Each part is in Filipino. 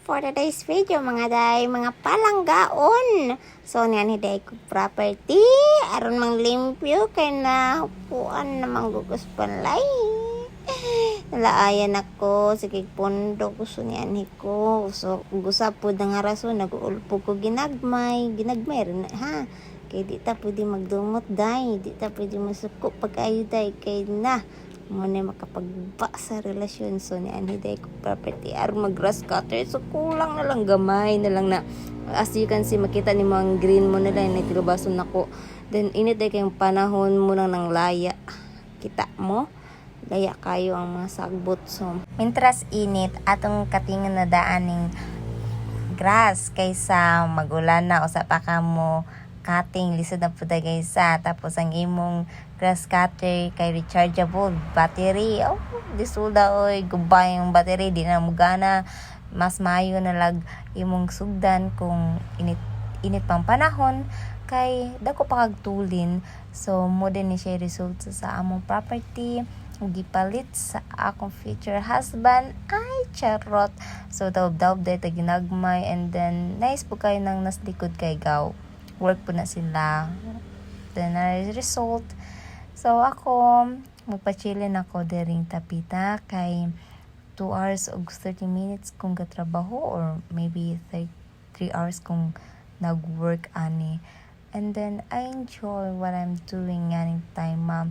for today's video mga day, mga palanggaon. So niyan hiday ko property aron mang limpyo kay na upuan na manggugos panlay. Nalaayan ako sige pondo ko so niyan ko. So gusap po nga rason nag-ulpo ko ginagmay rin ha. Kay di ta pwede magdumot day, di ta pwede masuko pag-ayo day kay na mo na makapagba sa relasyon. So ni aniday ko property aron mag-grass cutter, so kulang na lang gamay na lang na as you can see makita ni mga green mo na lang nagtilubason nako. Then iniday kayong panahon mo nang ng laya, kita mo laya kayo ang mga sagbot. So mintras init atong katingan na daaning grass kaysa magulan na usa pa ka mo cutting lisod na puda gaysa. Tapos ang imong grass cutter kay rechargeable battery. Oh, disuda oy gubay yung battery di na mugana. Mas maayo na lag imong sugdan kung init pang panahon kay dako pa kag tulin. So mo din ni siya result sa among property gipalit sa akong future husband. Ay charot. So daw-daw day ta ginagmay and then nice po kayo nang naslikod kay gaw work po na sila. Then result, so ako magpachilin ako dering tapita kay 2 hours og 30 minutes kung gatrabaho or maybe 3 hours kung nag-work ani. And then I enjoy what I'm doing aning time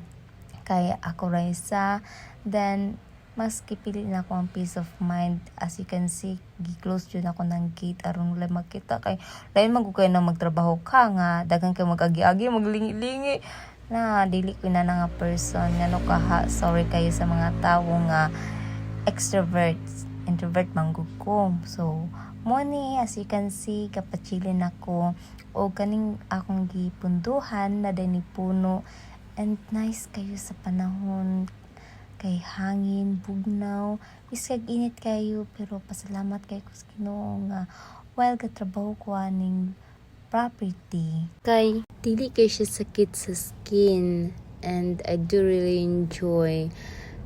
kay ako raisa. Then mas kipili na ako ang peace of mind. As you can see, gi-close yun ako ng gate aron wala makita kay lain man ko kayo na magtrabaho ka nga dagan kay mag-agi-agi maglingi-lingi na dili ko na nga person ngano ka ha. Sorry kayo sa mga tawo nga introvert manggug ko. So mo ni as you can see kapachilin ako o kaning akong gipunduhan na dani puno and nice kayo sa panahon kay hangin, bugnaw, bisag init kayo pero pasalamat kayo sa Ginoo nga while gatrabaho ko aning property kay dili kay siya sakit sa skin and I do really enjoy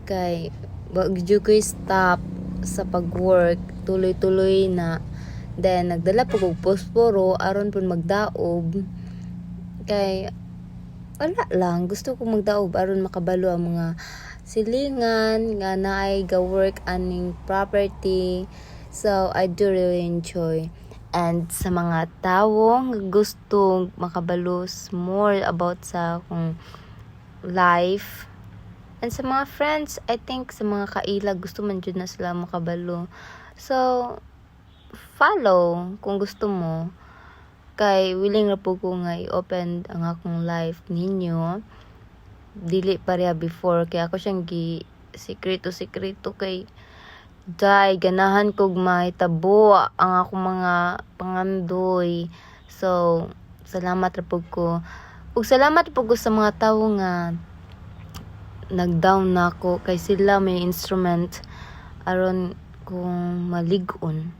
kay wag jud ko stop sa pag-work, tuloy-tuloy na. Then nagdala po kog posporo aron pun magdaob kay wala lang gusto ko magdaob aron makabalo ang mga silingan nga naay ga-work aning property. So I do really enjoy. And sa mga tawo nga gusto makabalos more about sa akong life and sa mga friends, I think sa mga kaila gusto man jud na sila makabalo. So follow kung gusto mo kay willing ra po ko nga i-open ang akong life ninyo. Dili pareha before kay ako siyang sikreto kay day ganahan kog mahitabo ang akong mga pangandoy. So salamat ra pud ko ug salamat pud ko sa mga tawo nga nagdown na ako kay sila may instrument aron kung malig-on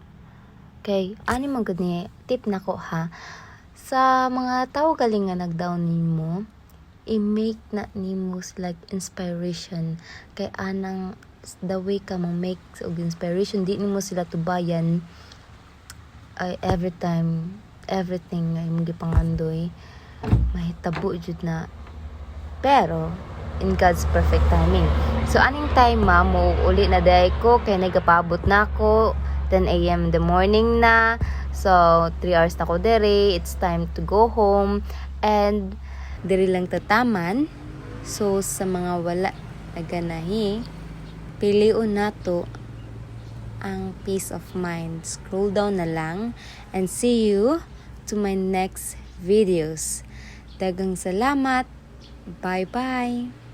kay ani man gud ni tip nako ha sa mga tawo galing nga nagdown nimo i-make na nimo like inspiration kay anang the way ka make og inspiration di nimo sila tubayan ay everything nga imong gipangandoy mahitabo jud na pero in God's perfect timing. So aning time mo uli na day ko kay nagapabot na ako 10 a.m. in the morning na. So 3 hours na ko dere, it's time to go home and diri lang tataman. So sa mga wala naganahi piliun nato ang peace of mind. Scroll down na lang and see you to my next videos. Daghang salamat. Bye bye.